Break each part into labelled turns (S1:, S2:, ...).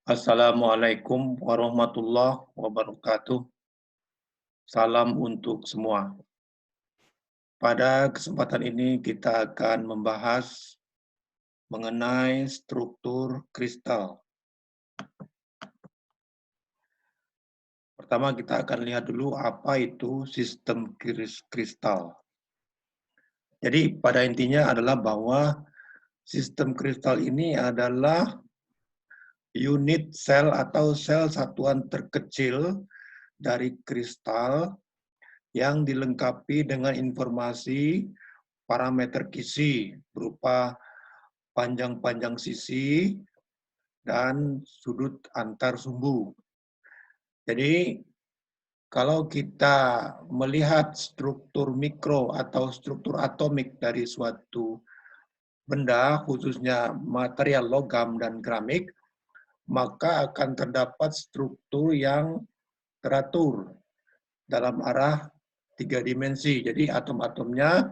S1: Assalamualaikum warahmatullahi wabarakatuh. Salam untuk semua. Pada kesempatan ini kita akan membahas mengenai struktur kristal. Pertama kita akan lihat dulu apa itu sistem kristal. Jadi pada intinya adalah bahwa sistem kristal ini adalah unit sel atau sel satuan terkecil dari kristal yang dilengkapi dengan informasi parameter kisi berupa panjang-panjang sisi dan sudut antar sumbu. Jadi kalau kita melihat struktur mikro atau struktur atomik dari suatu benda, khususnya material logam dan keramik, maka akan terdapat struktur yang teratur dalam arah 3 dimensi. Jadi atom-atomnya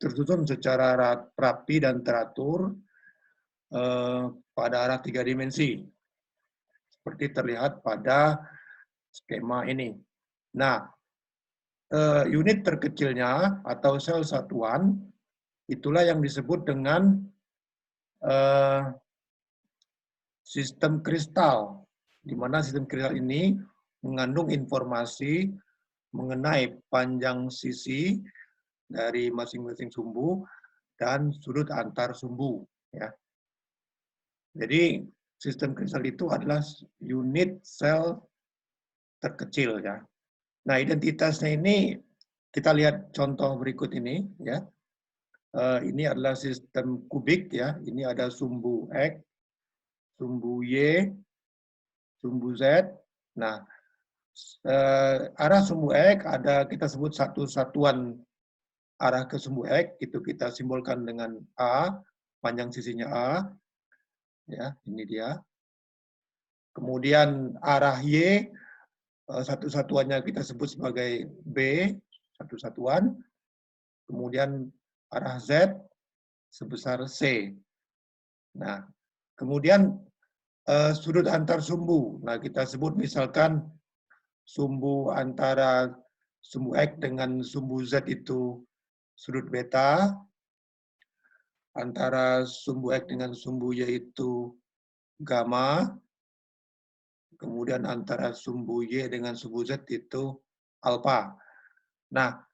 S1: tersusun secara rapi dan teratur pada arah 3 dimensi. Seperti terlihat pada skema ini. Nah, unit terkecilnya atau sel satuan, itulah yang disebut dengan sistem kristal, di mana sistem kristal ini mengandung informasi mengenai panjang sisi dari masing-masing sumbu dan sudut antar sumbu. Ya. Jadi sistem kristal itu adalah unit sel terkecil ya. Nah identitasnya ini kita lihat contoh berikut ini ya. Ini adalah sistem kubik ya. Ini ada sumbu X, sumbu Y, sumbu Z. Nah arah sumbu X ada kita sebut satu satuan arah ke sumbu X, itu kita simbolkan dengan A, panjang sisinya A. Ya, ini dia. Kemudian arah Y, satu satuannya kita sebut sebagai B, satu satuan. Kemudian arah Z sebesar C. Nah, kemudian sudut antar sumbu. Nah, kita sebut misalkan sumbu antara sumbu X dengan sumbu Z itu sudut beta, antara sumbu X dengan sumbu Y itu gamma, kemudian antara sumbu Y dengan sumbu Z itu alfa. Nah,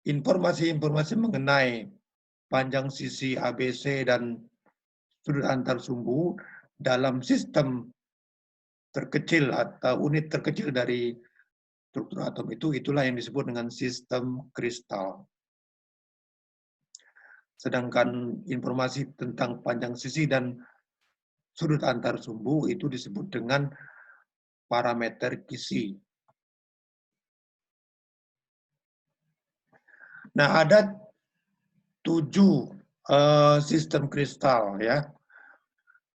S1: informasi-informasi mengenai panjang sisi ABC dan sudut antar sumbu dalam sistem terkecil atau unit terkecil dari struktur atom itu, itulah yang disebut dengan sistem kristal. Sedangkan informasi tentang panjang sisi dan sudut antar sumbu itu disebut dengan parameter kisi. Nah, ada 7 sistem kristal ya.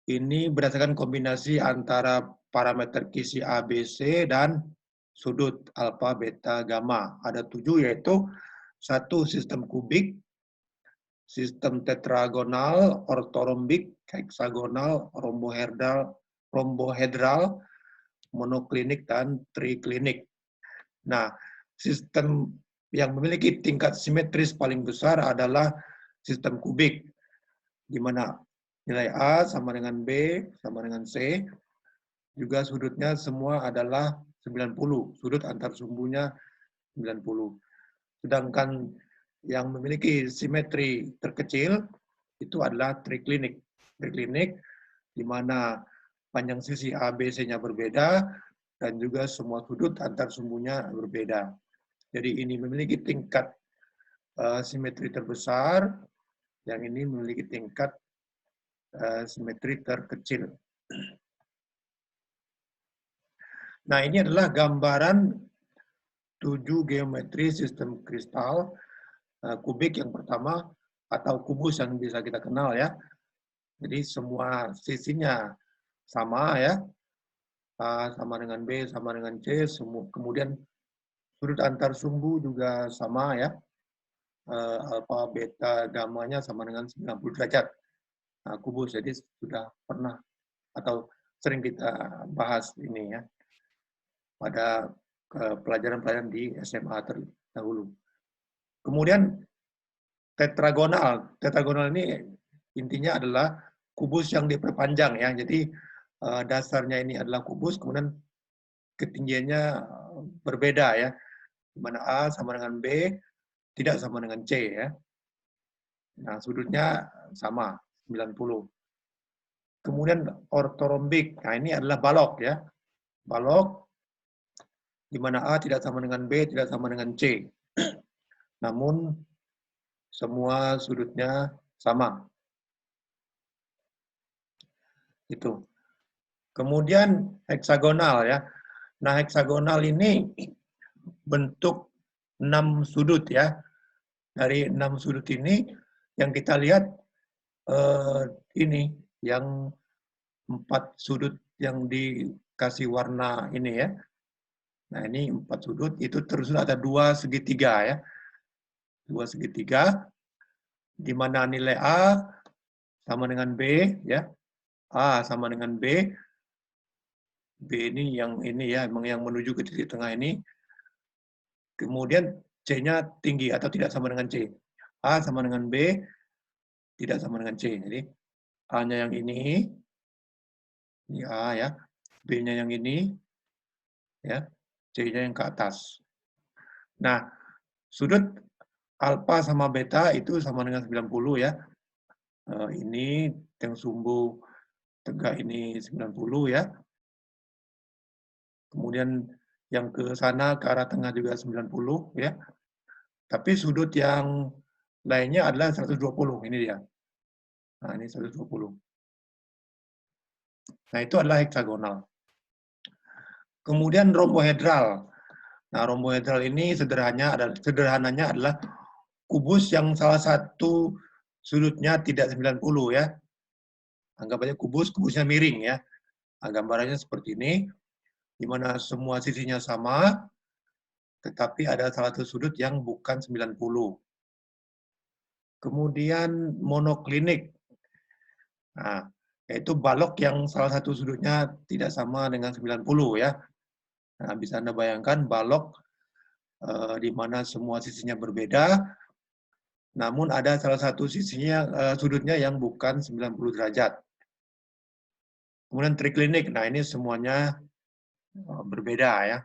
S1: Ini berdasarkan kombinasi antara parameter kisi ABC dan sudut alfa, beta, gamma. Ada 7 yaitu 1 sistem kubik, sistem tetragonal, ortorombik, heksagonal, rombohedral, monoklinik, dan triklinik. Nah, sistem yang memiliki tingkat simetris paling besar adalah sistem kubik, di mana nilai A sama dengan B sama dengan C, juga sudutnya semua adalah 90, sudut antar sumbunya 90. Sedangkan yang memiliki simetri terkecil itu adalah triklinik. Triklinik di mana panjang sisi ABC-nya berbeda dan juga semua sudut antar sumbunya berbeda. Jadi ini memiliki tingkat simetri terbesar, yang ini memiliki tingkat simetri terkecil. Nah, ini adalah gambaran 7 geometri sistem kristal kubik yang pertama, atau kubus yang bisa kita kenal ya. Jadi semua sisinya sama ya, A sama dengan B sama dengan C, kemudian sudut antar sumbu juga sama ya, alfa, beta, gamanya sama dengan 90 derajat. Nah, kubus, jadi sudah pernah atau sering kita bahas ini ya pada pelajaran-pelajaran di SMA terdahulu. Kemudian tetragonal. Tetragonal ini intinya adalah kubus yang diperpanjang ya. Jadi dasarnya ini adalah kubus, kemudian ketinggiannya berbeda ya. Di mana A sama dengan B, tidak sama dengan C ya. Nah, sudutnya sama, 90. Kemudian ortorombik. Nah, ini adalah balok ya. Balok di mana A tidak sama dengan B, tidak sama dengan C. Namun semua sudutnya sama. Itu. Kemudian heksagonal ya. Nah, heksagonal ini bentuk 6 sudut ya. Dari 6 sudut ini yang kita lihat ini yang 4 sudut yang dikasih warna ini ya. Nah, ini 4 sudut, itu terus ada 2 segitiga ya. 2 segitiga, di mana nilai A sama dengan B ya. A sama dengan B. B ini ya, yang menuju ke titik tengah ini. Kemudian C-nya tinggi atau tidak sama dengan C. A sama dengan B, tidak sama dengan C. Jadi A-nya yang ini A ya. B-nya yang ini, ya. C-nya yang ke atas. Nah, sudut alfa sama beta itu sama dengan 90 ya. Ini yang sumbu tegak ini 90 ya. Kemudian yang ke sana ke arah tengah juga 90 ya. Tapi sudut yang lainnya adalah 120. Ini dia. Nah, ini 120. Nah, itu adalah heksagonal. Kemudian rombohedral. Nah, rombohedral ini sederhananya adalah kubus yang salah satu sudutnya tidak 90 ya. Anggap aja kubusnya miring ya. Nah, gambarannya seperti ini, di mana semua sisinya sama, tetapi ada salah satu sudut yang bukan 90. Kemudian monoklinik. Nah, yaitu balok yang salah satu sudutnya tidak sama dengan 90 ya. Nah, bisa Anda bayangkan balok di mana semua sisinya berbeda, namun ada salah satu sisinya sudutnya yang bukan 90 derajat. Kemudian triklinik. Nah, ini semuanya berbeda ya.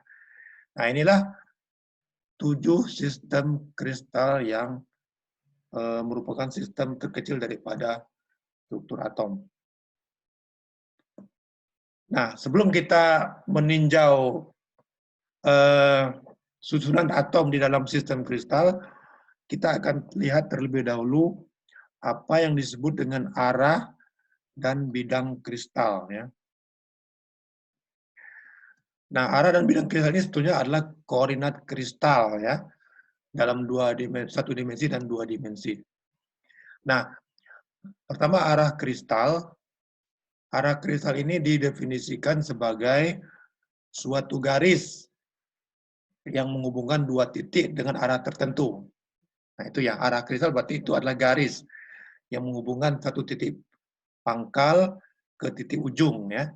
S1: Nah, inilah 7 sistem kristal yang merupakan sistem terkecil daripada struktur atom. Nah, sebelum kita meninjau susunan atom di dalam sistem kristal, kita akan lihat terlebih dahulu apa yang disebut dengan arah dan bidang kristal. Ya. Nah, arah dan bidang kristal ini sebetulnya adalah koordinat kristal ya, dalam satu dimensi dan 2 dimensi. Nah, pertama arah kristal. Arah kristal ini didefinisikan sebagai suatu garis yang menghubungkan 2 titik dengan arah tertentu. Nah, itu ya, arah kristal berarti itu adalah garis yang menghubungkan satu titik pangkal ke titik ujung ya,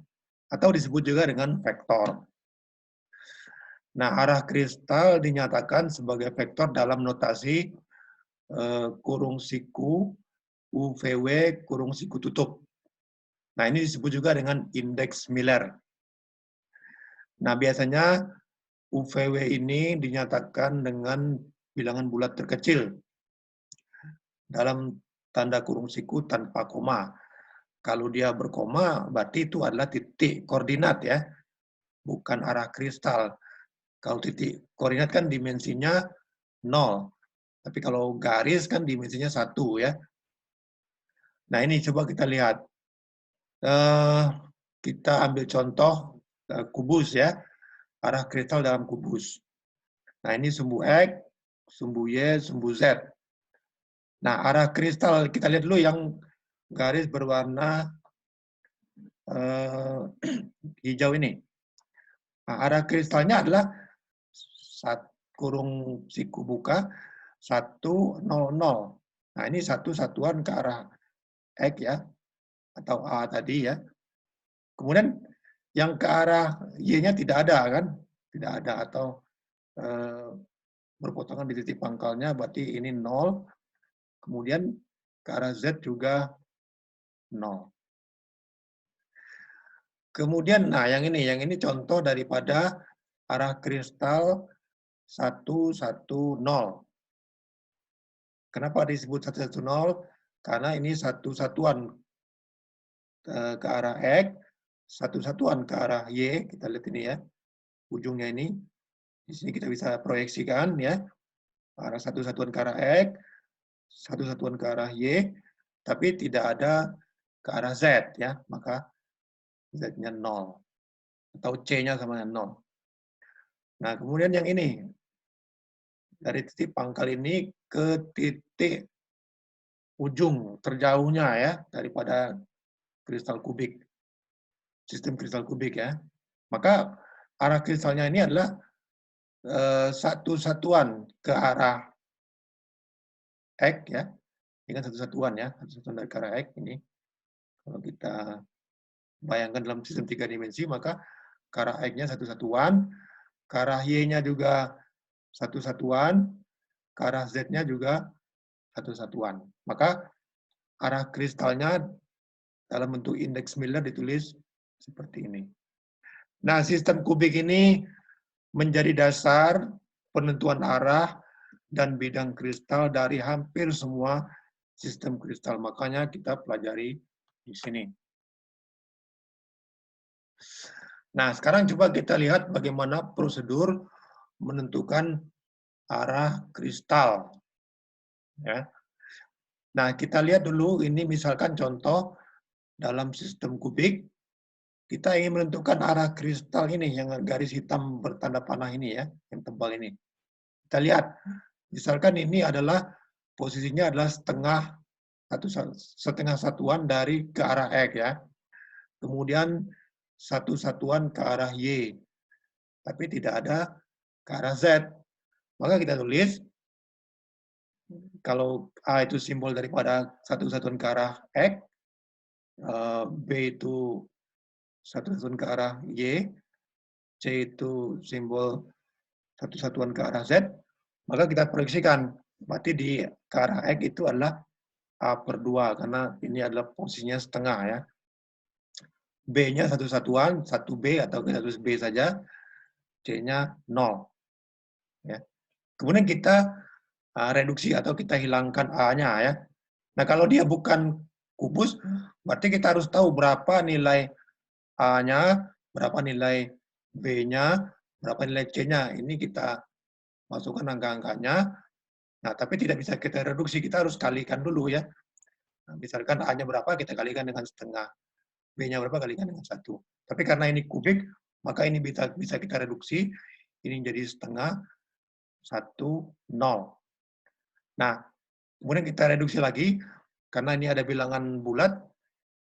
S1: atau disebut juga dengan vektor. Nah, arah kristal dinyatakan sebagai vektor dalam notasi kurung siku UVW kurung siku tutup. Nah, ini disebut juga dengan indeks Miller. Nah, biasanya UVW ini dinyatakan dengan bilangan bulat terkecil dalam tanda kurung siku tanpa koma. Kalau dia berkoma, berarti itu adalah titik koordinat ya, bukan arah kristal. Kalau titik koordinat kan dimensinya 0. Tapi kalau garis kan dimensinya 1 ya. Nah, ini coba kita lihat. Kita ambil contoh kubus ya. Arah kristal dalam kubus. Nah, ini sumbu X, sumbu Y, sumbu Z. Nah, arah kristal kita lihat dulu yang garis berwarna hijau ini. Nah, arah kristalnya adalah kurung siku buka 100. Nah, ini satu satuan ke arah X ya, atau A tadi ya. Kemudian yang ke arah Y-nya tidak ada kan? Tidak ada atau berpotongan di titik pangkalnya, berarti ini 0. Kemudian ke arah Z juga 0. Kemudian, nah yang ini contoh daripada arah kristal 110. Kenapa disebut 110? Karena ini satu satuan ke arah X, satu satuan ke arah Y. Kita lihat ini ya, ujungnya ini. Di sini kita bisa proyeksikan ya, arah satu satuan ke arah X, satu satuan ke arah Y, tapi tidak ada ke arah Z ya, maka Z-nya 0 atau C-nya sama dengan 0. Nah, kemudian yang ini dari titik pangkal ini ke titik ujung terjauhnya ya daripada kristal kubik, sistem kristal kubik ya. Maka arah kristalnya ini adalah satu satuan ke arah X ya. Ini kan satu satuan ya, satu satuan dari ke arah X ini. Kalau kita bayangkan dalam sistem 3 dimensi, maka ke arah X-nya satu satuan, ke arah Y-nya juga satu satuan, ke arah Z-nya juga satu satuan. Maka arah kristalnya dalam bentuk indeks Miller ditulis seperti ini. Nah, sistem kubik ini menjadi dasar penentuan arah dan bidang kristal dari hampir semua sistem kristal. Makanya kita pelajari di sini. Nah, sekarang coba kita lihat bagaimana prosedur menentukan arah kristal. Ya. Nah, kita lihat dulu ini misalkan contoh dalam sistem kubik, kita ingin menentukan arah kristal ini yang garis hitam bertanda panah ini ya, yang tebal ini. Kita lihat, misalkan ini adalah posisinya adalah setengah satuan dari ke arah X ya. Kemudian satu satuan ke arah Y. Tapi tidak ada ke arah Z. Maka kita tulis, kalau A itu simbol daripada satu satuan ke arah X, B itu satu satuan ke arah Y, C itu simbol satu satuan ke arah Z, maka kita proyeksikan. Berarti di ke arah X itu adalah A/2, karena ini adalah posisinya setengah ya. B-nya satu satuan, 1B atau kita tulis B saja, C-nya 0. Ya. Kemudian kita reduksi atau kita hilangkan A-nya ya. Nah, kalau dia bukan kubus, berarti kita harus tahu berapa nilai A-nya, berapa nilai B-nya, berapa nilai C-nya. Ini kita masukkan angka-angkanya. Nah, tapi tidak bisa kita reduksi, kita harus kalikan dulu ya. Nah, misalkan A-nya berapa, kita kalikan dengan setengah. B-nya berapa, kalikan dengan 1. Tapi karena ini kubik, maka ini bisa kita reduksi. Ini jadi setengah, 1, 0. Nah, kemudian kita reduksi lagi, karena ini ada bilangan bulat,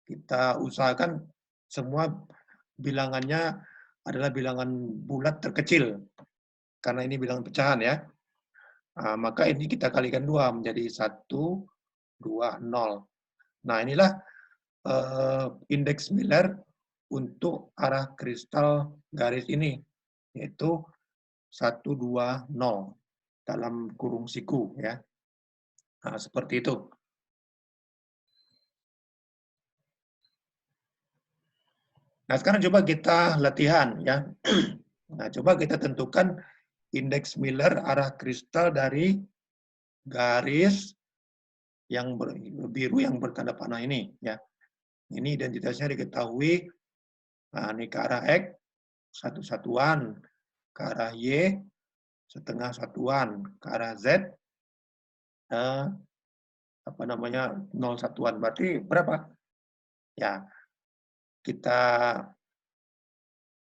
S1: kita usahakan semua bilangannya adalah bilangan bulat terkecil. Karena ini bilangan pecahan ya. Nah, maka ini kita kalikan 2 menjadi 1, 2, 0. Nah, inilah indeks Miller untuk arah kristal garis ini, yaitu 120 dalam kurung siku ya. Nah, seperti itu. Nah, sekarang coba kita latihan ya. Nah, coba kita tentukan indeks Miller arah kristal dari garis yang biru yang bertanda panah ini ya. Ini identitasnya diketahui. Nah, ini ke arah X satu satuan, ke arah Y setengah satuan, ke arah Z apa namanya 0 satuan. Berarti berapa? Ya, kita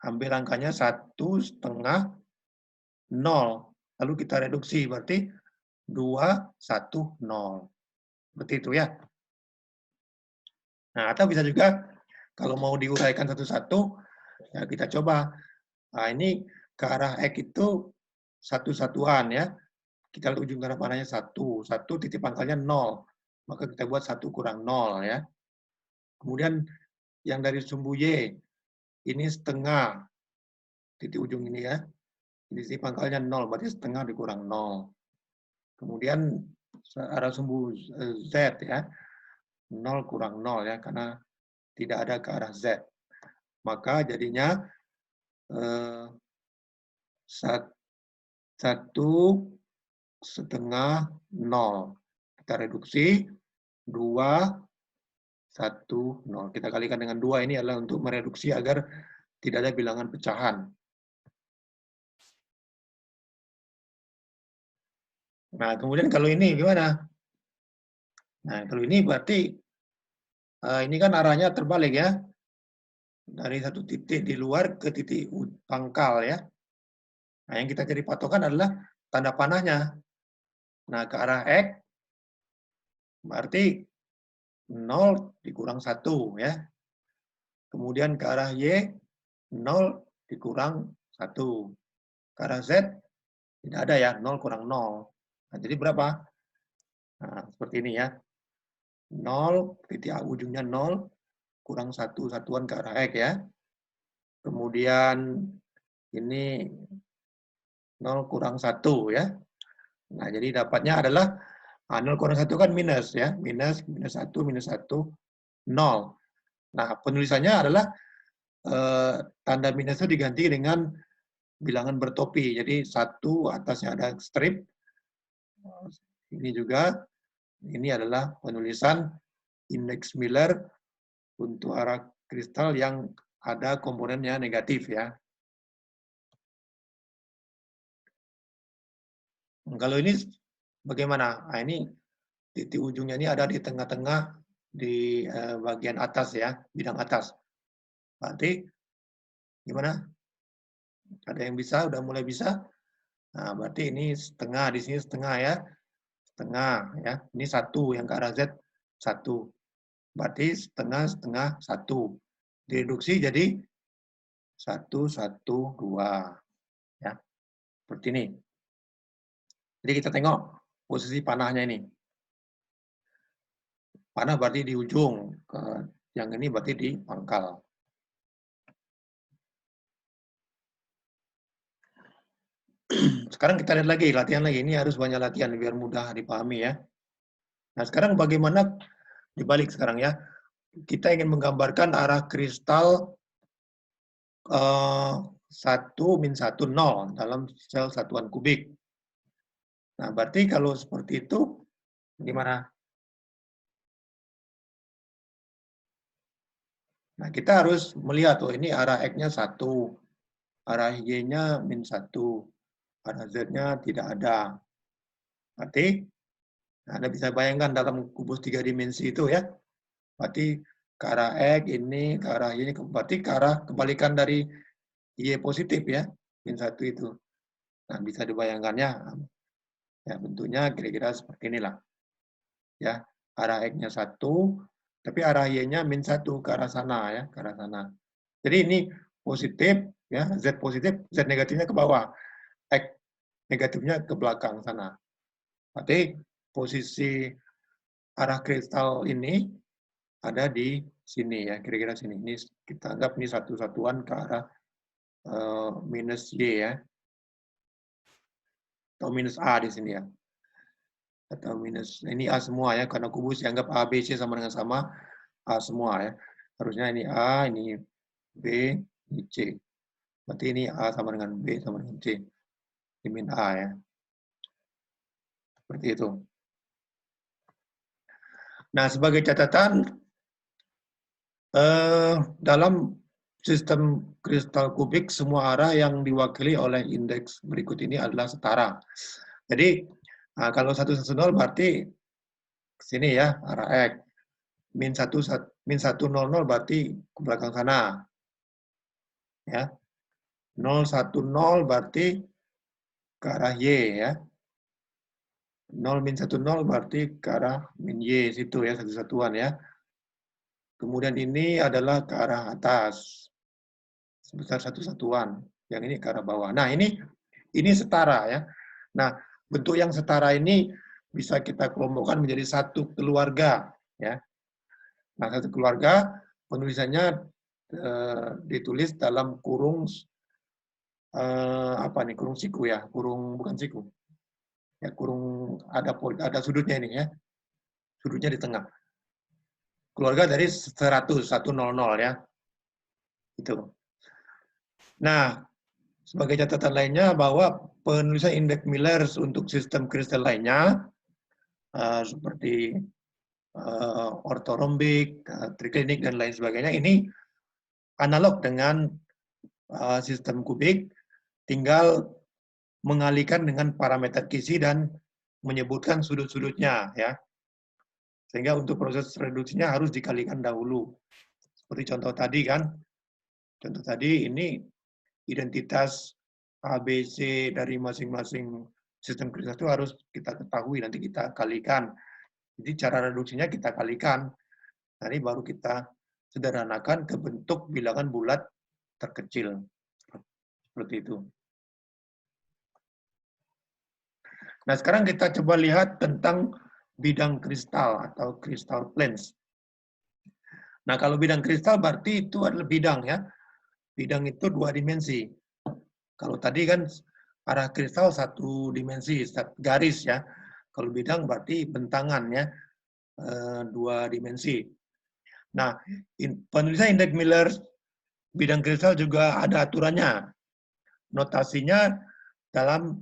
S1: ambil angkanya 1/2 0. Lalu kita reduksi, berarti 2, 1, 0. Seperti itu ya. Nah, atau bisa juga kalau mau diuraikan satu-satu, ya kita coba. Nah, ini ke arah X itu satu satuan ya. Kita lihat ujung tanda panahnya 1. 1 titik pangkalnya 0. Maka kita buat 1 kurang 0 ya. Kemudian yang dari sumbu Y, ini setengah titik ujung ini ya. Di sini pangkalnya 0, berarti setengah dikurang 0. Kemudian arah sumbu Z ya, 0 kurang 0 ya, karena tidak ada ke arah Z. Maka jadinya 1,5 0. Kita reduksi 2, 1, 0. Kita kalikan dengan 2, ini adalah untuk mereduksi agar tidak ada bilangan pecahan. Nah, kemudian kalau ini gimana? Nah, kalau ini berarti ini kan arahnya terbalik ya. Dari satu titik di luar ke titik pangkal ya. Nah, yang kita jadi patokan adalah tanda panahnya. Nah, ke arah X berarti 0 dikurang 1 ya. Kemudian ke arah Y 0 dikurang 1. Ke arah Z tidak ada ya, 0 kurang 0. Nah, jadi berapa? Nah, seperti ini ya. 0, titik ujungnya 0, kurang 1 satuan ke arah X ya. Kemudian ini 0 kurang 1 ya. Nah, jadi dapatnya adalah 0 kurang 1 kan minus ya. Minus 1, minus 1, 0. Nah, penulisannya adalah tanda minus itu diganti dengan bilangan bertopi. Jadi 1 atasnya ada strip. Ini juga, ini adalah penulisan indeks Miller untuk arah kristal yang ada komponennya negatif ya. Kalau ini bagaimana? Nah, ini titik ujungnya ini ada di tengah-tengah di bagian atas ya, bidang atas. Berarti gimana? Ada yang bisa? Udah mulai bisa? Nah, berarti ini setengah, di sini setengah ya. Setengah ya. Ini 1 yang ke arah Z 1. Berarti setengah, setengah, 1. Direduksi jadi 1, 1, 2. Ya. Seperti ini. Jadi kita tengok posisi panahnya ini. Panah berarti di ujung, yang ini berarti di pangkal. Sekarang kita lihat lagi, latihan lagi. Ini harus banyak latihan biar mudah dipahami ya. Nah, sekarang bagaimana dibalik sekarang ya. Kita ingin menggambarkan arah kristal 1, min 1, 0 dalam sel satuan kubik. Nah, berarti kalau seperti itu, gimana? Nah, kita harus melihat, oh ini arah X-nya 1, arah Y-nya min 1, arah Z-nya tidak ada. Berarti, nah, Anda bisa bayangkan dalam kubus 3 dimensi itu ya, berarti ke arah X ini, ke arah Y ini, berarti ke arah kebalikan dari Y positif ya, min 1 itu. Nah, bisa dibayangkannya, ya bentuknya kira-kira seperti inilah. Ya, arah X-nya 1, tapi arah Y-nya min 1 ke arah sana ya, ke arah sana. Jadi ini positif ya, Z positif, Z negatifnya ke bawah. X negatifnya ke belakang sana. Berarti posisi arah kristal ini ada di sini ya, kira-kira sini. Ini kita anggap ini satu satuan ke arah minus Y ya. Atau minus A di sini ya. Atau minus, ini A semua ya, karena kubus dianggap A, B, C sama dengan sama, A semua ya. Harusnya ini A, ini B, ini C. Berarti ini A sama dengan B sama dengan C. Ini min A ya. Seperti itu. Nah, sebagai catatan, dalam sistem kristal kubik, semua arah yang diwakili oleh indeks berikut ini adalah setara. Jadi, kalau 110 berarti ke sini ya, arah X. Min 100 berarti ke belakang sana. Ya. 010 berarti ke arah Y ya. 0 min 10 berarti ke arah min Y situ ya, satu satuan ya. Kemudian ini adalah ke arah atas sebesar satu satuan. Yang ini ke arah bawah. Nah, ini setara ya. Nah, bentuk yang setara ini bisa kita kelompokkan menjadi satu keluarga ya. Nah, satu keluarga penulisannya ditulis dalam kurung apa nih, kurung siku ya, kurung bukan siku. Ya, kurung ada sudutnya ini ya. Sudutnya di tengah. Keluarga dari 100 ya. Itu. Nah, sebagai catatan lainnya bahwa penulisan indeks Miller untuk sistem kristal lainnya seperti ortorombik, triklinik dan lain sebagainya ini analog dengan sistem kubik, tinggal mengalihkan dengan parameter Kisi dan menyebutkan sudut-sudutnya ya. Sehingga untuk proses reduksinya harus dikalikan dahulu. Seperti contoh tadi kan. Contoh tadi ini identitas ABC dari masing-masing sistem kristal itu harus kita ketahui, nanti kita kalikan. Jadi cara reduksinya kita kalikan. Nah, ini baru kita sederhanakan ke bentuk bilangan bulat terkecil. Seperti itu. Nah, sekarang kita coba lihat tentang bidang kristal atau crystal planes. Nah, kalau bidang kristal berarti itu adalah bidang ya. Bidang itu 2 dimensi. Kalau tadi kan arah kristal 1 dimensi, garis ya. Kalau bidang berarti bentangan ya, 2 dimensi. Nah, penulisan indeks Miller bidang kristal juga ada aturannya. Notasinya dalam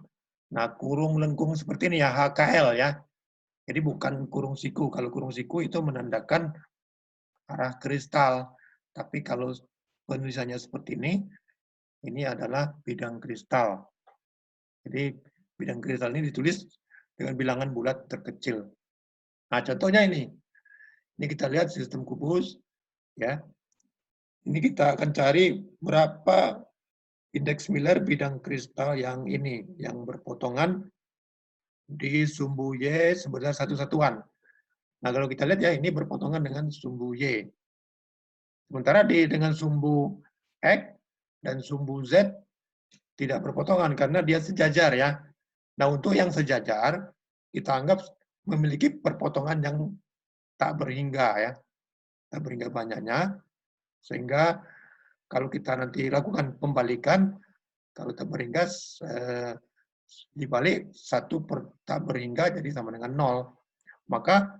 S1: kurung lengkung seperti ini ya, HKL ya. Jadi bukan kurung siku. Kalau kurung siku itu menandakan arah kristal. Tapi kalau penulisannya seperti ini adalah bidang kristal. Jadi bidang kristal ini ditulis dengan bilangan bulat terkecil. Nah, contohnya ini. Ini kita lihat sistem kubus ya. Ini kita akan cari berapa indeks Miller bidang kristal yang ini, yang berpotongan di sumbu Y sebesar 1 satuan. Nah, kalau kita lihat ya, ini berpotongan dengan sumbu Y. Sementara dengan sumbu X dan sumbu Z tidak berpotongan karena dia sejajar ya. Nah, untuk yang sejajar, kita anggap memiliki perpotongan yang tak berhingga ya. Tak berhingga banyaknya. Sehingga kalau kita nanti lakukan pembalikan, kalau tak berhingga dibalik 1 per tak berhingga jadi sama dengan 0. Maka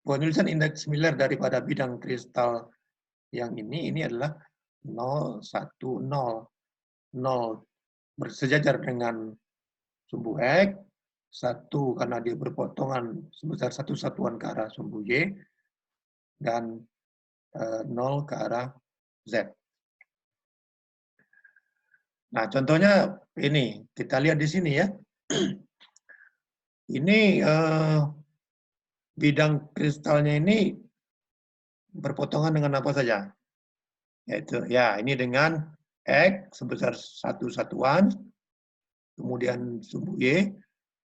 S1: penulisan indeks Miller daripada bidang kristal yang ini adalah 0, 1, 0. 0 bersejajar dengan sumbu X, 1 karena dia berpotongan sebesar 1 satuan ke arah sumbu Y, dan 0 ke arah Z. Nah, contohnya ini, kita lihat di sini ya. Ini bidang kristalnya ini berpotongan dengan apa saja? Yaitu ya, ini dengan X sebesar 1 satuan, kemudian sumbu Y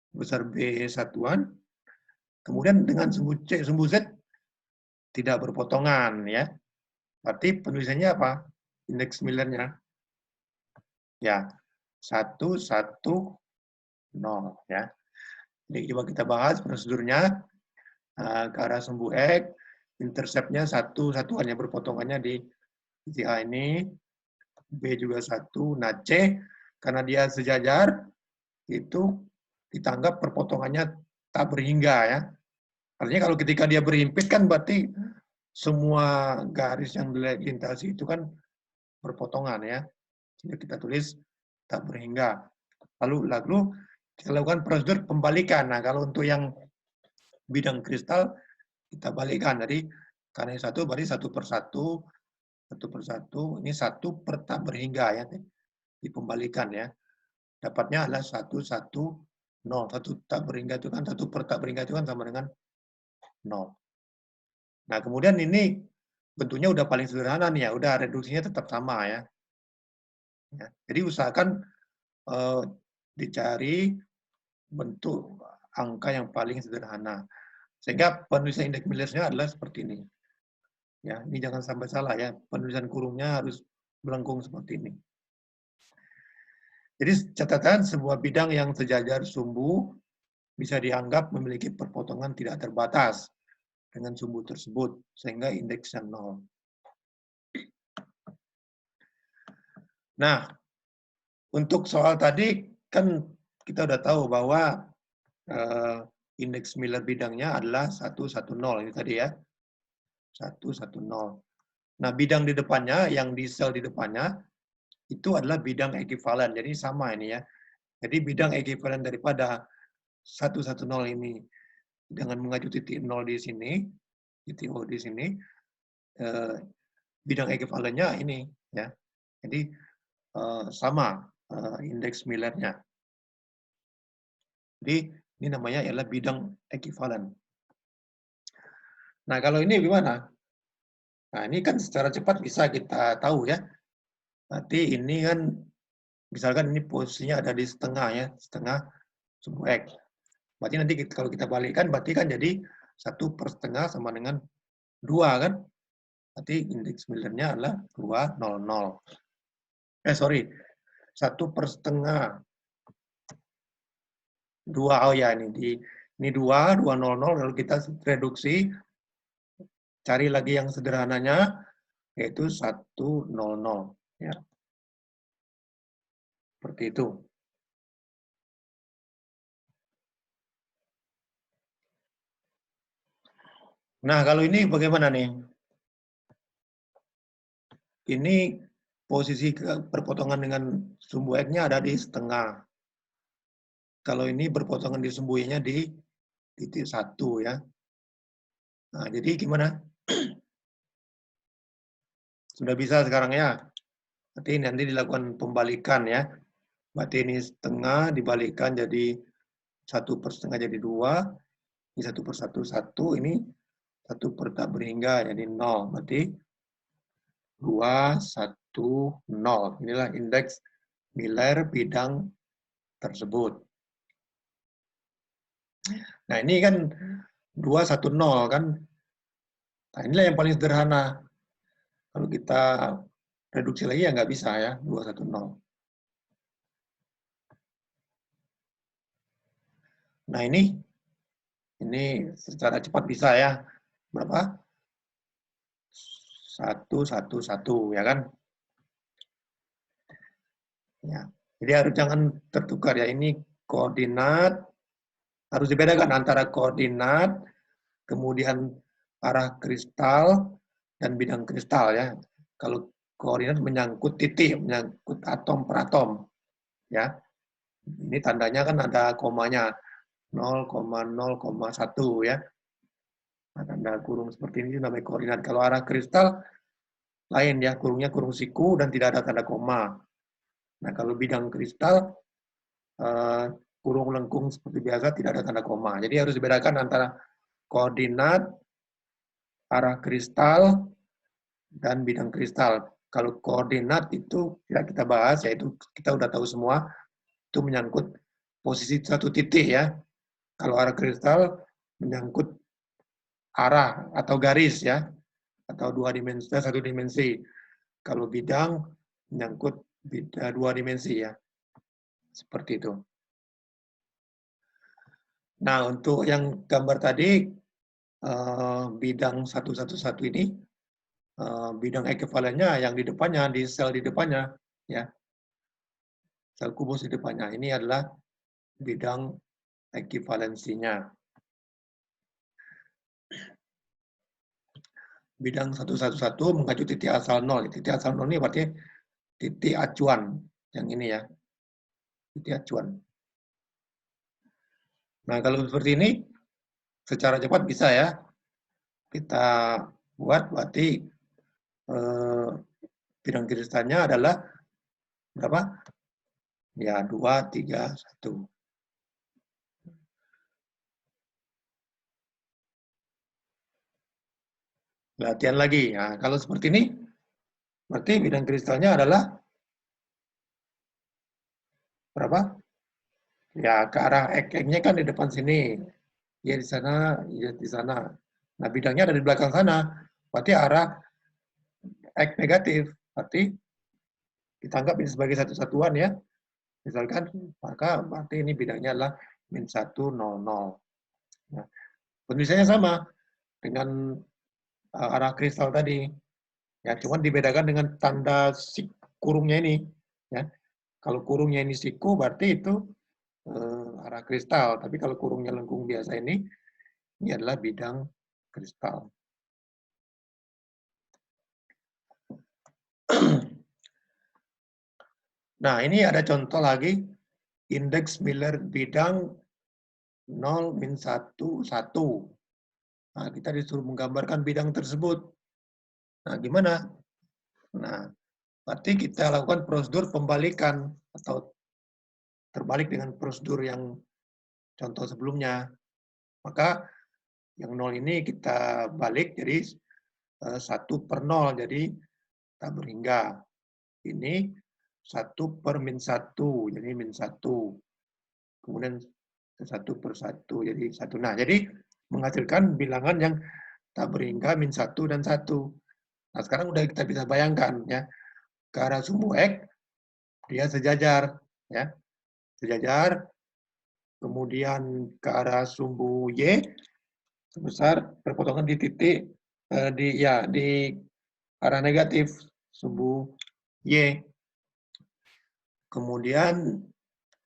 S1: sebesar B satuan, kemudian dengan sumbu C, sumbu Z tidak berpotongan ya. Berarti penulisannya apa? Indeks Millernya. Ya, 1, 1, 0 ya. Jadi coba kita bahas prosedurnya. Ke arah sumbu X, interceptnya 1 satuannya berpotongannya di titik A ini, B juga 1, nah C karena dia sejajar itu kita anggap perpotongannya tak berhingga ya. Artinya kalau ketika dia berhimpit kan berarti semua garis yang dilintasi itu kan berpotongan ya. Jadi kita tulis tak berhingga. Lalu kita lakukan prosedur pembalikan. Nah, kalau untuk yang bidang kristal kita balikkan. Jadi karena yang 1 berarti 1 per 1, 1 per 1, ini 1 per tak berhingga ya. Dipembalikan ya. Dapatnya adalah 1, 1, 0. 1 tak berhingga itu kan, 1 per tak berhingga itu kan sama dengan 0. Nah, kemudian ini bentuknya udah paling sederhana nih ya, udah reduksinya tetap sama ya. Jadi usahakan dicari bentuk angka yang paling sederhana. Sehingga penulisan indeks Miller-nya adalah seperti ini. Ya, ini jangan sampai salah ya. Penulisan kurungnya harus melengkung seperti ini. Jadi catatan sebuah bidang yang sejajar sumbu bisa dianggap memiliki perpotongan tidak terbatas. dengan sumbu tersebut, sehingga indeksnya 0. Nah, untuk soal tadi, kan kita udah tahu bahwa indeks Miller bidangnya adalah 110, ini tadi ya, 110. Nah, bidang di depannya, yang di sel di depannya, itu adalah bidang ekivalen. Jadi sama ini ya. Jadi bidang ekivalen daripada 110 ini dengan mengacu titik 0 di sini, titik O di sini, bidang ekivalennya ini ya. Jadi sama indeks Millernya. Jadi ini namanya adalah bidang ekivalen. Nah, kalau ini gimana? Nah, ini kan secara cepat bisa kita tahu ya. Berarti ini kan, misalkan ini posisinya ada di setengah ya, setengah sumbu X. Berarti nanti kalau kita balikkan, berarti kan jadi 1/setengah sama dengan 2 kan? Berarti indeks Millernya adalah 200. Sorry, 1/setengah. 2, oh ya ini 200, lalu kita reduksi, cari lagi yang sederhananya, yaitu 100. Ya. Seperti itu. Nah, kalau ini bagaimana nih? Ini posisi berpotongan dengan sumbu X-nya ada di setengah. Kalau ini berpotongan di sumbu Y-nya di titik 1 ya. Nah, jadi gimana? Sudah bisa sekarang ya? Berarti nanti dilakukan pembalikan ya. Berarti ini setengah dibalikkan jadi 1/setengah jadi 2. Ini 1/1, 1. Ini 1 tak berhingga jadi 0. Berarti 2, 1, 0. Inilah indeks Miller bidang tersebut. Nah, ini kan 2, 1, 0 kan. Nah, inilah yang paling sederhana. Kalau kita reduksi lagi ya nggak bisa ya, 2, 1, 0. Nah, ini secara cepat bisa ya. Berapa? 1, 1, 1 ya kan? Ya. Jadi harus jangan tertukar ya. Ini koordinat, harus dibedakan antara koordinat, kemudian arah kristal, dan bidang kristal ya. Kalau koordinat menyangkut titik, menyangkut atom per atom. Ya. Ini tandanya kan ada komanya 0,0,1 ya. Nah, tanda kurung seperti ini namanya koordinat. Kalau arah kristal lain ya, kurungnya kurung siku dan tidak ada tanda koma. Nah, kalau bidang kristal kurung lengkung seperti biasa tidak ada tanda koma. Jadi harus dibedakan antara koordinat, arah kristal, dan bidang kristal. Kalau koordinat itu tidak kita bahas, yaitu kita udah tahu semua, itu menyangkut posisi satu titik ya. Kalau arah kristal menyangkut arah atau garis ya, atau satu dimensi. Kalau bidang menyangkut dua dimensi ya, seperti itu. Nah, untuk yang gambar tadi, bidang 111 ini, bidang ekivalennya yang di depannya, di sel di depannya, ya, sel kubus di depannya, ini adalah bidang ekivalensinya. Bidang 111 mengacu titik asal 0. Titik asal 0 ini berarti titik acuan, yang ini ya, titik acuan. Nah, kalau seperti ini, secara cepat bisa ya, kita buat berarti bidang kristalnya adalah berapa? Ya, 2, 3, 1. Latihan lagi. Nah, kalau seperti ini, berarti bidang kristalnya adalah berapa? Ya, ke arah X-nya kan di depan sini. Ya di sana, ya di sana. Nah, bidangnya ada di belakang sana. Berarti arah X negatif. Berarti kita anggap ini sebagai satu satuan ya. Misalkan, maka berarti ini bidangnya adalah -1, 0, 0. Nah, penulisannya sama. dengan arah kristal tadi. Ya, cuman dibedakan dengan tanda si kurungnya ini. Ya, kalau kurungnya ini siku berarti itu arah kristal. Tapi kalau kurungnya lengkung biasa ini adalah bidang kristal. Nah, ini ada contoh lagi. Indeks Miller bidang 0, min 1, 1. Nah, kita disuruh menggambarkan bidang tersebut. Nah, gimana? Nah, berarti kita lakukan prosedur pembalikan atau terbalik dengan prosedur yang contoh sebelumnya. Maka yang 0 ini kita balik jadi 1/0, jadi tak berhingga. Ini 1/-1, jadi min 1. Kemudian 1/1, jadi 1. Nah, jadi menghasilkan bilangan yang tak berhingga min 1 dan 1. Nah, sekarang udah kita bisa bayangkan ya. Ke arah sumbu X dia sejajar ya. Sejajar. Kemudian ke arah sumbu Y sebesar perpotongan di titik di arah negatif sumbu Y. Kemudian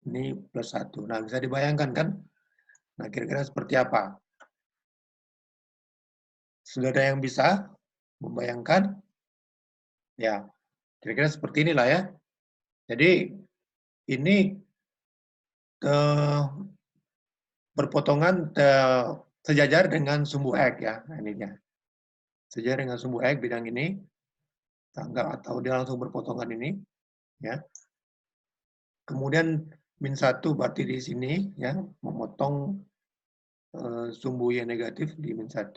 S1: ini +1. Nah, bisa dibayangkan kan? Nah, kira-kira seperti apa? Sudah ada yang bisa membayangkan? Ya, kira-kira seperti inilah ya. Jadi, ini berpotongan sejajar dengan sumbu X ya. Nah, ini dia. Sejajar dengan sumbu X bidang ini. Tangga atau dia langsung berpotongan ini. Ya. Kemudian min 1 berarti di sini ya, memotong sumbu Y negatif di min 1.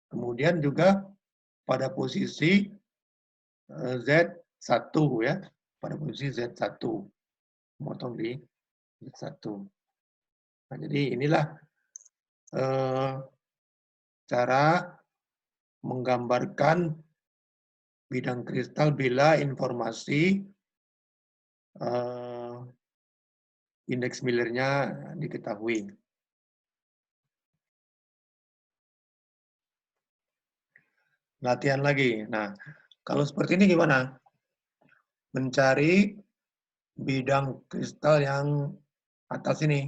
S1: Kemudian juga pada posisi Z1 ya, pada posisi Z1 memotong di Z1. Nah, jadi inilah cara menggambarkan bidang kristal bila informasi indeks Miller-nya diketahui. Latihan lagi. Nah, kalau seperti ini gimana? Mencari bidang kristal yang atas ini.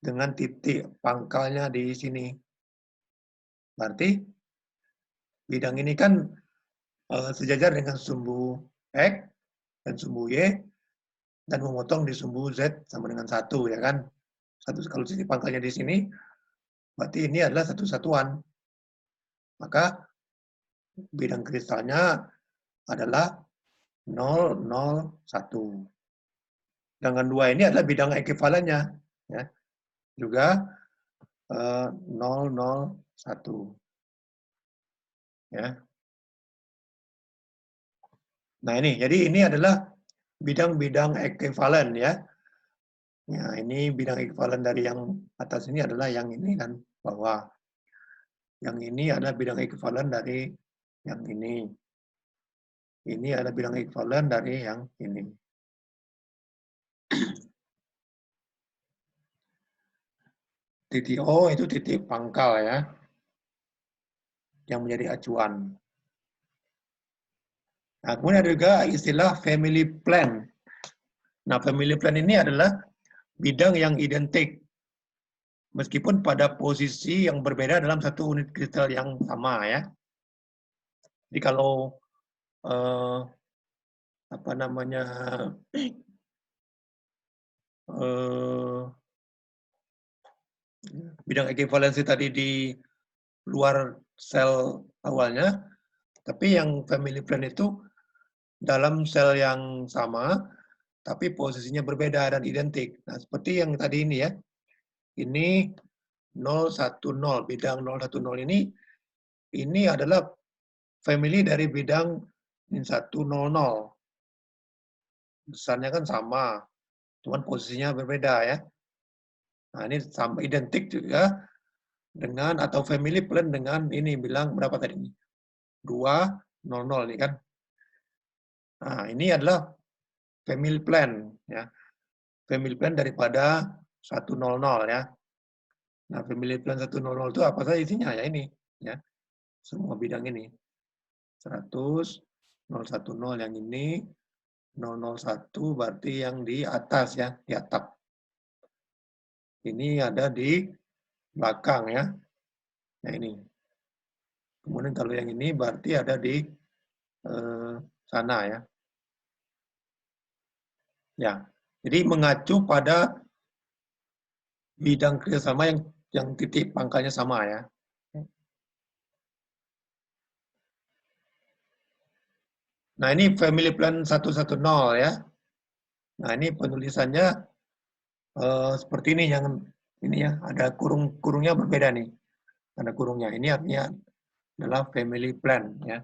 S1: Dengan titik pangkalnya di sini. Berarti bidang ini kan sejajar dengan sumbu X dan sumbu Y dan memotong di sumbu Z sama dengan 1 ya kan. Kalau titik pangkalnya di sini, berarti ini adalah satu satuan. Maka bidang kristalnya adalah 0, 0, 1. Sedangkan 2 ini adalah bidang ekuivalennya. Ya. Juga 0, 0, 1. Ya. Nah ini, jadi ini adalah bidang-bidang ekuivalen ya. Ya, ini bidang ekuivalen dari yang atas ini adalah yang ini kan, bawah. Yang ini adalah bidang ekuivalen dari yang ini. Ini adalah bidang ekuivalen dari yang ini. Titik O itu titik pangkal ya, yang menjadi acuan. Nah, kemudian ada juga istilah family plan. Nah, family plan ini adalah bidang yang identik, meskipun pada posisi yang berbeda dalam satu unit kristal yang sama ya. Jadi kalau apa namanya bidang ekuivalensi tadi di luar sel awalnya, tapi yang family plan itu dalam sel yang sama, tapi posisinya berbeda dan identik. Nah, seperti yang tadi ini ya, ini 010, bidang 010 ini adalah family dari bidang 100. Besarnya kan sama, cuman posisinya berbeda ya. Nah, ini sama identik juga dengan atau family plan dengan ini bilang berapa tadi? 200 ini kan. Nah, ini adalah family plan ya. Family plan daripada 100 ya. Nah, family plan 100 itu apa saja isinya? Ya ini, ya. Semua bidang ini. 100, 010 yang ini, 001 berarti yang di atas ya, di atap. Ini ada di belakang ya. Nah ini. Kemudian kalau yang ini berarti ada di sana ya. Ya. Jadi mengacu pada bidang kerjasama yang titik pangkalnya sama ya. Nah ini family plan 110 ya. Nah ini penulisannya seperti ini yang ini ya, ada kurungnya berbeda nih. Ada kurungnya. Ini artinya adalah family plan ya.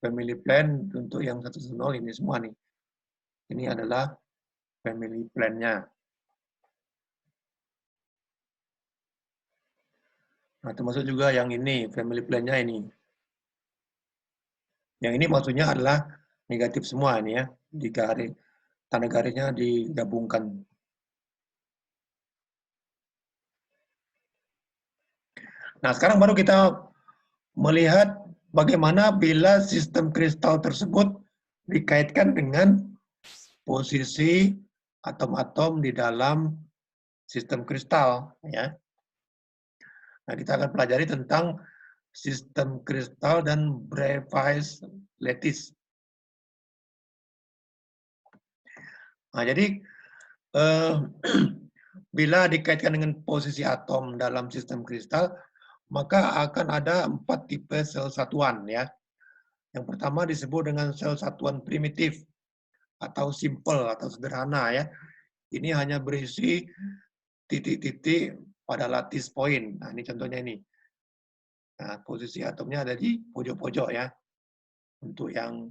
S1: Family plan untuk yang 110 ini semua nih. Ini adalah family plan-nya. Nah, termasuk juga yang ini, family plan-nya ini. Yang ini maksudnya adalah negatif semua ini ya. Di garis, tanda garisnya digabungkan. Nah, sekarang baru kita melihat bagaimana bila sistem kristal tersebut dikaitkan dengan posisi atom-atom di dalam sistem kristal ya. Nah, kita akan pelajari tentang sistem kristal dan Bravais lattice. Nah, jadi bila dikaitkan dengan posisi atom dalam sistem kristal, maka akan ada 4 tipe sel satuan ya. Yang pertama disebut dengan sel satuan primitif atau simple atau sederhana ya. Ini hanya berisi titik-titik pada lattice point. Nah, ini contohnya ini. Nah, posisi atomnya ada di pojok-pojok ya. Untuk yang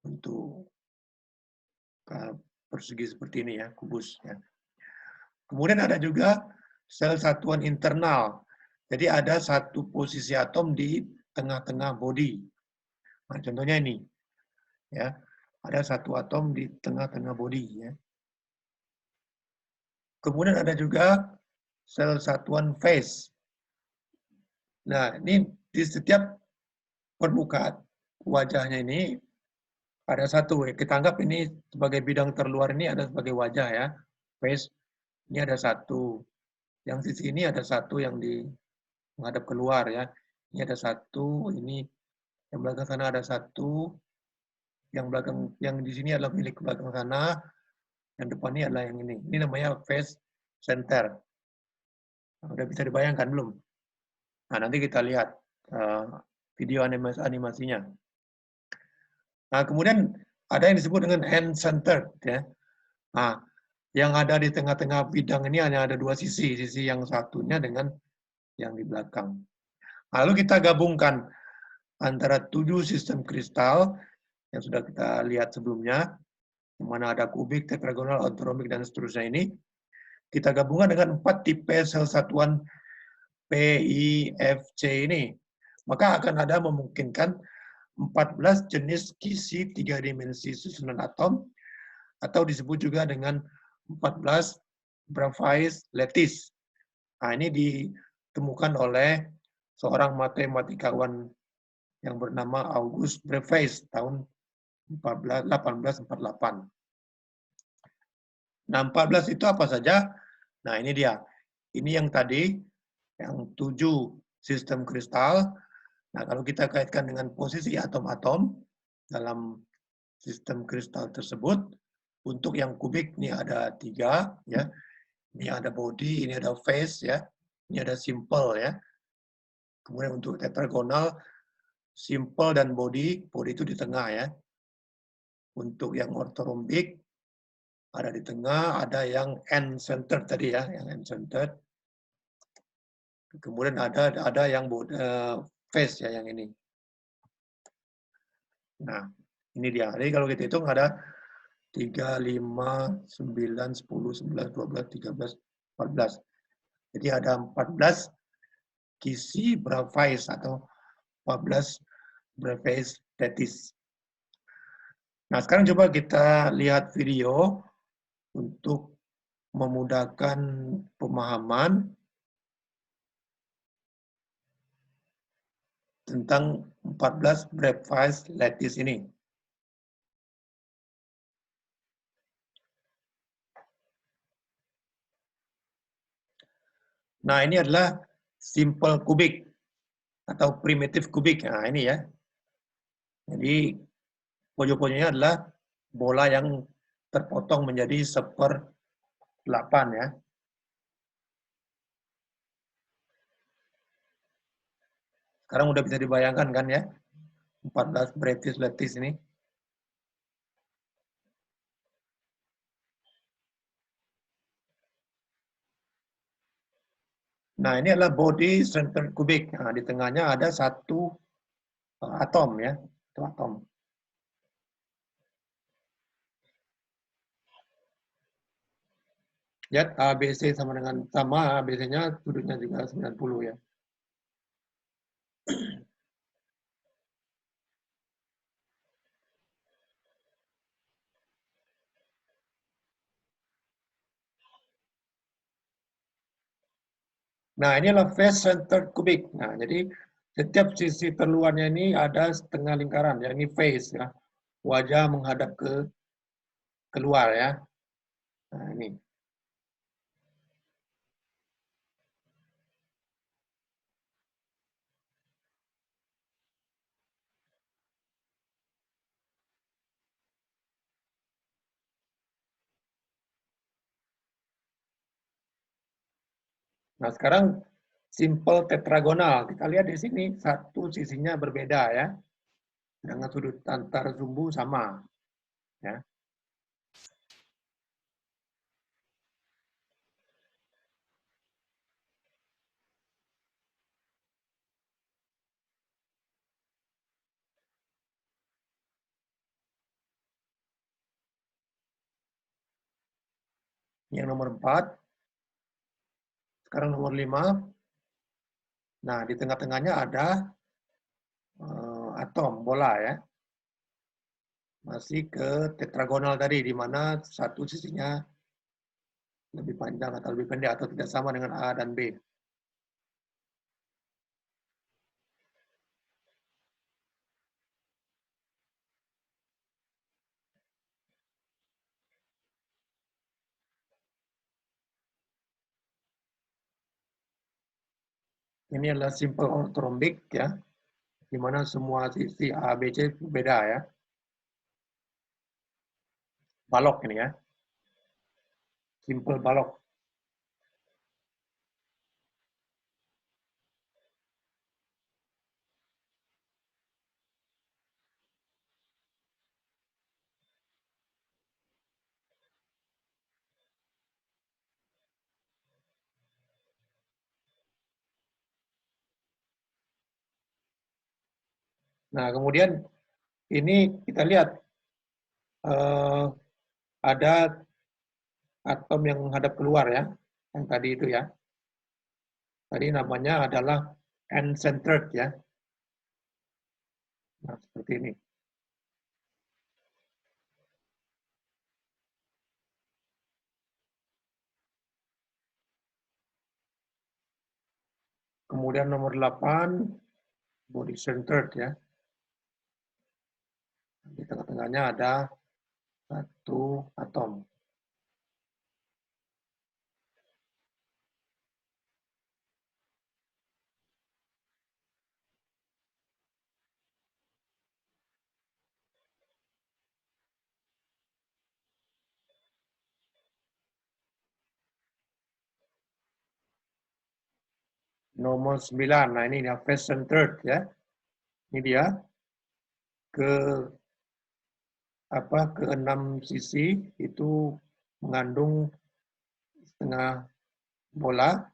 S1: untuk persegi seperti ini ya, kubus ya. Kemudian ada juga sel satuan internal. Jadi ada satu posisi atom di tengah-tengah body. Nah, contohnya ini. Ya. Ada satu atom di tengah-tengah body ya. Kemudian ada juga sel satuan phase. Nah, ini di setiap permukaan wajahnya ini ada satu. Kita anggap ini sebagai bidang terluar ini ada sebagai wajah ya. Phase ini ada satu. Yang sisi ini ada satu yang di menghadap keluar ya. Ini ada satu, ini yang belakang sana ada satu, yang belakang yang di sini adalah milik belakang sana, yang depan ini adalah yang ini. Ini namanya face center. Nah, udah bisa dibayangkan belum? Nah, nanti kita lihat video animasinya. Nah, kemudian ada yang disebut dengan end center ya. Nah, yang ada di tengah-tengah bidang ini hanya ada dua sisi yang satunya dengan yang di belakang. Lalu kita gabungkan antara 7 sistem kristal yang sudah kita lihat sebelumnya, yang mana ada kubik, tetragonal, ortoromik, dan seterusnya ini, kita gabungkan dengan 4 tipe sel satuan P, I, F, C ini. Maka akan ada memungkinkan 14 jenis kisi 3 dimensi susunan atom, atau disebut juga dengan 14 Bravais lattice. Nah, ini ditemukan oleh seorang matematikawan yang bernama August Bravais tahun 1848. Nah, 14 itu apa saja? Nah, ini dia. Ini yang tadi, yang 7 sistem kristal. Nah, kalau kita kaitkan dengan posisi atom-atom dalam sistem kristal tersebut, untuk yang kubik ini ada 3, ya. Ini ada body, ini ada phase, ya. Ini ada simple, ya. Kemudian untuk tetragonal, simple dan body itu di tengah, ya. Untuk yang ortorombik, ada di tengah, ada yang end-centered tadi ya, yang end-centered. Kemudian ada yang phase ya, yang ini. Nah, ini dia. Jadi kalau kita hitung ada 3, 5, 9, 10, 11, 12, 13, 14. Jadi ada 14 kisi Bravais atau 14 Bravais lattice. Nah, sekarang coba kita lihat video untuk memudahkan pemahaman tentang 14 breakfast lattice ini. Nah, ini adalah simple kubik atau primitif kubik. Nah, ini ya. Jadi, pojok-pojoknya adalah bola yang terpotong menjadi 1/8 ya. Sekarang udah bisa dibayangkan kan ya, 14 breakfast lattice ini. Nah, ini adalah body center kubik. Nah, di tengahnya ada satu atom ya, itu atom. Lihat ABC sama dengan sama, ABC-nya sudutnya juga 90 ya. Nah, ini adalah face center kubik. Nah, jadi setiap sisi terluarnya ini ada setengah lingkaran, ya ini face ya. Wajah menghadap ke keluar ya. Nah, ini. Nah, sekarang simple tetragonal. Kita lihat di sini satu sisinya berbeda ya. Dengan sudut antar sumbu sama ya. Yang nomor 4, sekarang nomor 5. Nah, di tengah-tengahnya ada atom, bola ya. Masih ke tetragonal tadi, di mana satu sisinya lebih panjang atau lebih pendek atau tidak sama dengan A dan B. Ini adalah simple orthorhombic ya, di mana semua sisi A, B, C beda ya. Balok ini ya, simple balok. Nah, kemudian ini kita lihat ada atom yang menghadap keluar ya, yang tadi itu ya. Tadi namanya adalah end-centered ya. Nah, seperti ini. Kemudian nomor 8, body-centered ya. Di tengah-tengahnya ada satu atom. Nomor 9, nah ini dia face-centered ya. Ini dia ke keenam sisi itu mengandung setengah bola,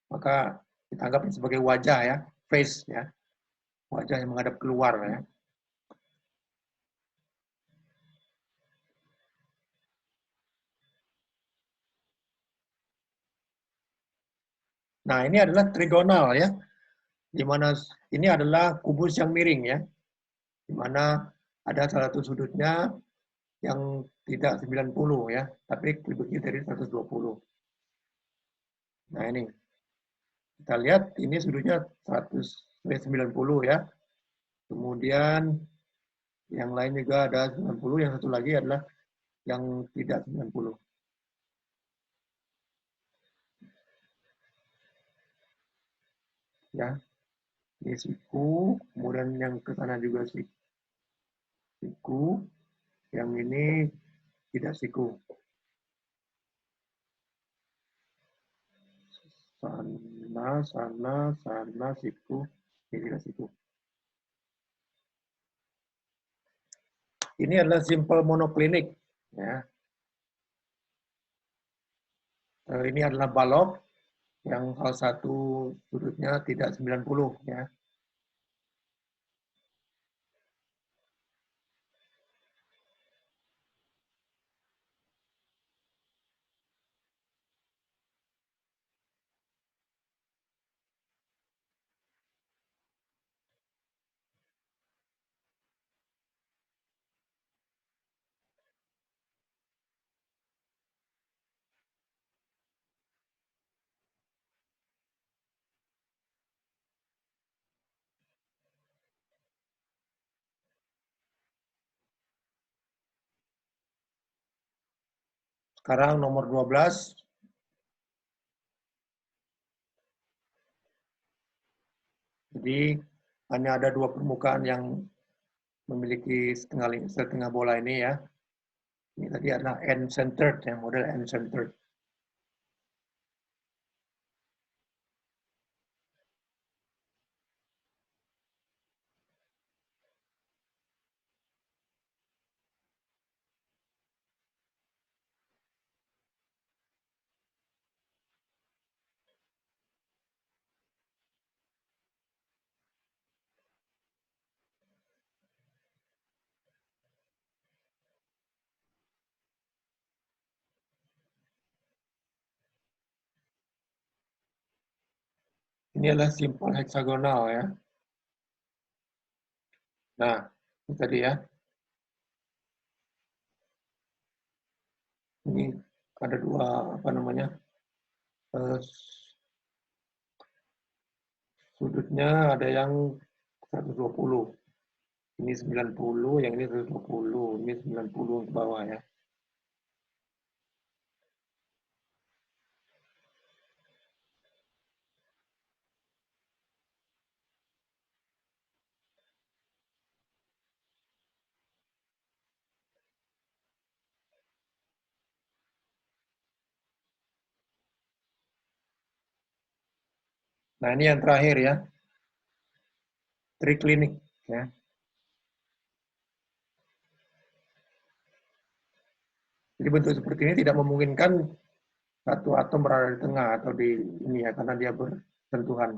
S1: maka kita anggap sebagai wajah ya, face ya, wajah yang menghadap keluar ya. Nah, ini adalah trigonal ya, di mana ini adalah kubus yang miring ya, di mana ada salah satu sudutnya yang tidak 90 ya, tapi lebih dari 120. Nah, ini kita lihat ini sudutnya 100 90 ya. Kemudian yang lain juga ada 90, yang satu lagi adalah yang tidak 90. Ya, ini siku, kemudian yang ke sana juga siku, yang ini tidak siku. Sana, siku, ini tidak siku. Ini adalah simple monoklinik. Ya. Ini adalah balok yang salah satu sudutnya tidak 90. Ya. Sekarang nomor 12. Jadi hanya ada dua permukaan yang memiliki setengah bola ini ya. Ini tadi adalah end-centered, yang model end-centered. Ini adalah simple hexagonal ya. Nah, ini tadi ya. Ini ada dua sudutnya ada yang 120. Ini 90, yang ini 120. Ini 90 ke bawah ya. Nah, ini yang terakhir ya. Triklinik ya. Jadi bentuk seperti ini tidak memungkinkan satu atom berada di tengah atau di ini ya, karena dia bersentuhan.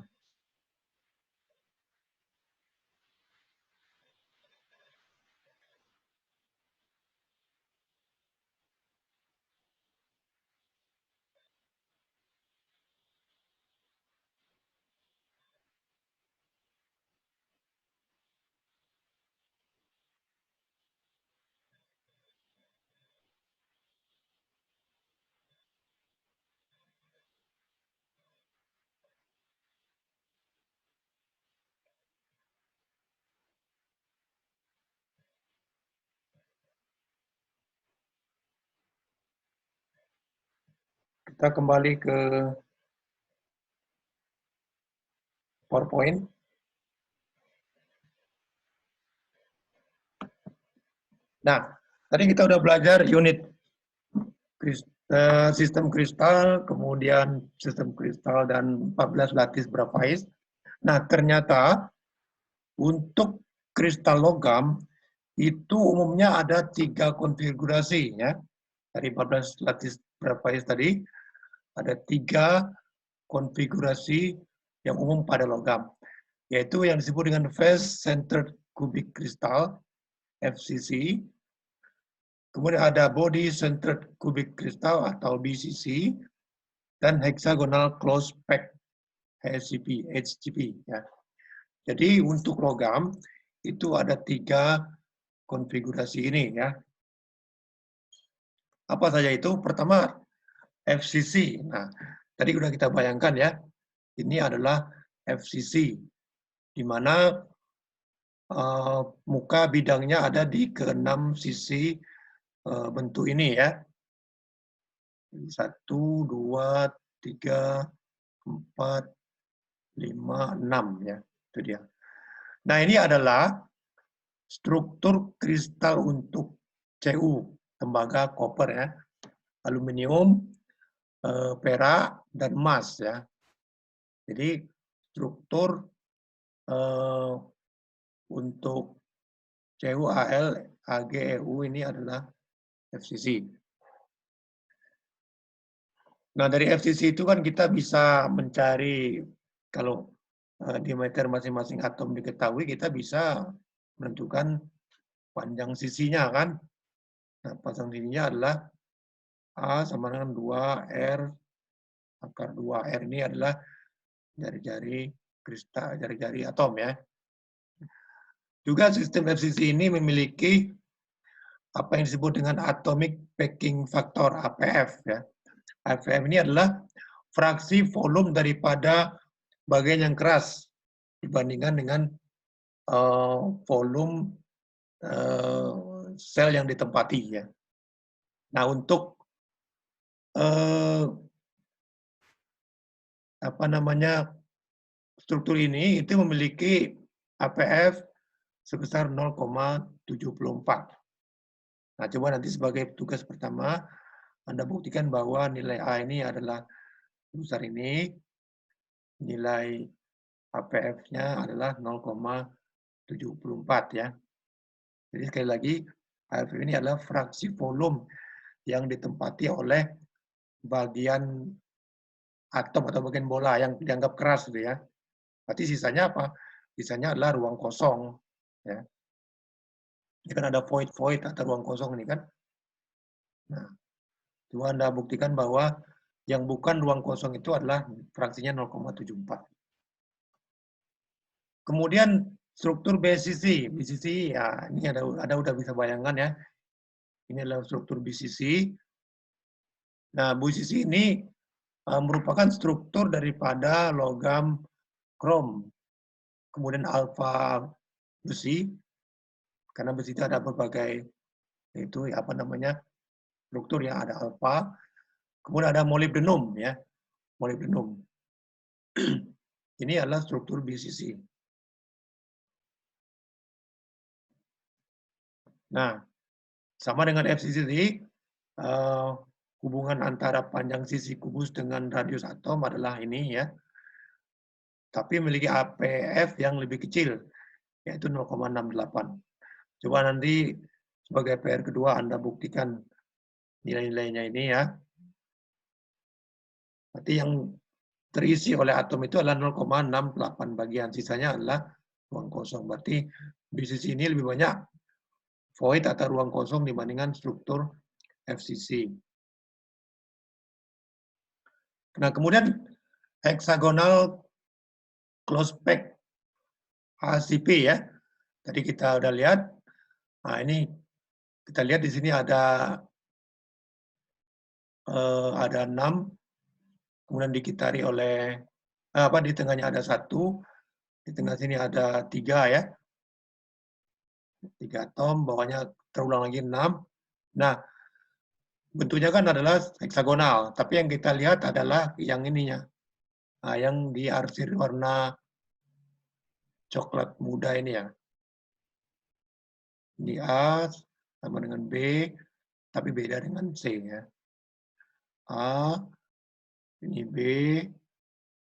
S1: Kita kembali ke PowerPoint. Nah, tadi kita udah belajar unit sistem kristal, kemudian sistem kristal dan 14 lattice grafais. Nah, ternyata untuk kristal logam itu umumnya ada 3 konfigurasi ya. Dari 14 lattice grafais tadi ada 3 konfigurasi yang umum pada logam, yaitu yang disebut dengan face centered cubic crystal FCC. Kemudian ada body centered cubic crystal atau BCC dan hexagonal closed pack HCP. Ya. Jadi untuk logam itu ada 3 konfigurasi ini ya. Apa saja itu? Pertama FCC. Nah, tadi sudah kita bayangkan ya. Ini adalah FCC, di mana muka bidangnya ada di keenam sisi bentuk ini ya. 1, 2, 3, 4, 5, 6 ya. Itu dia. Nah, ini adalah struktur kristal untuk Cu, tembaga, koper ya, aluminium, perak dan emas ya. Jadi struktur untuk CuAl, AgEu ini adalah FCC. Nah, dari FCC itu kan kita bisa mencari, kalau diameter masing-masing atom diketahui, kita bisa menentukan panjang sisinya kan. Nah, panjang sisinya adalah A sama dengan 2R akar 2R ini adalah jari-jari kristal, jari-jari atom ya. Juga sistem FCC ini memiliki apa yang disebut dengan atomic packing factor APF ya. APF ini adalah fraksi volume daripada bagian yang keras dibandingkan dengan volume sel yang ditempati ya. Nah, untuk apa namanya struktur ini itu memiliki APF sebesar 0,74. Nah, coba nanti sebagai tugas pertama Anda buktikan bahwa nilai A ini adalah sebesar ini, nilai APF-nya adalah 0,74 ya. Jadi sekali lagi, APF ini adalah fraksi volume yang ditempati oleh bagian atom atau bagian bola yang dianggap keras gitu ya. Berarti sisanya apa? Sisanya adalah ruang kosong. Ya. Ini kan ada void atau ruang kosong ini kan. Nah, coba Anda buktikan bahwa yang bukan ruang kosong itu adalah fraksinya 0,74. Kemudian struktur BCC. BCC ya ini ada udah bisa bayangkan ya. Ini adalah struktur BCC. Nah, BCC ini merupakan struktur daripada logam krom. Kemudian alfa besi, karena besi itu ada berbagai itu apa namanya struktur yang ada alfa. Kemudian ada molybdenum ya, molybdenum. Ini adalah struktur BCC. Nah, sama dengan FCC tadi, hubungan antara panjang sisi kubus dengan radius atom adalah ini ya. Tapi memiliki APF yang lebih kecil, yaitu 0,68. Coba nanti sebagai PR kedua Anda buktikan nilai-nilainya ini ya. Berarti yang terisi oleh atom itu adalah 0,68 bagian. Sisanya adalah ruang kosong. Berarti di sisi ini lebih banyak void atau ruang kosong dibandingkan struktur FCC. Nah, kemudian hexagonal close pack HCP ya. Tadi kita udah lihat. Nah, ini kita lihat di sini ada 6, kemudian dikitari oleh di tengahnya ada 1, di tengah sini ada 3 ya. 3 atom, bawahnya terulang lagi 6. Nah, bentuknya kan adalah heksagonal, tapi yang kita lihat adalah yang ininya. Nah, yang diarsir warna coklat muda ini ya. Ini A sama dengan B, tapi beda dengan C ya. A, ini B,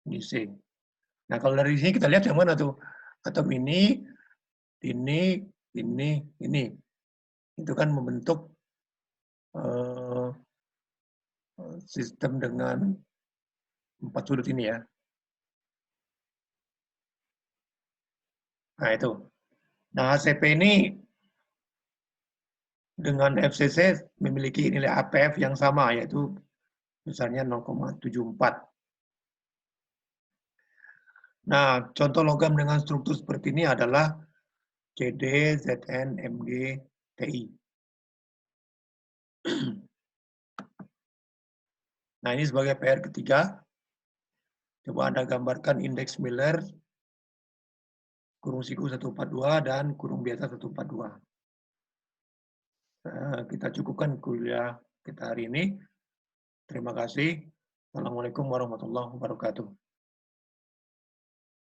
S1: ini C. Nah, kalau dari sini kita lihat yang mana tuh? Atom ini, ini. Itu kan membentuk sistem dengan 4 sudut ini ya. Nah, itu. Nah, HCP ini dengan FCC memiliki nilai APF yang sama, yaitu besarnya 0,74. Nah, contoh logam dengan struktur seperti ini adalah CD, Zn, Mg, Ti. Nah, ini sebagai PR ketiga. Coba Anda gambarkan indeks Miller kurung siku 142 dan kurung biasa 142. Kita cukupkan kuliah kita hari ini. Terima kasih. Assalamualaikum warahmatullahi wabarakatuh.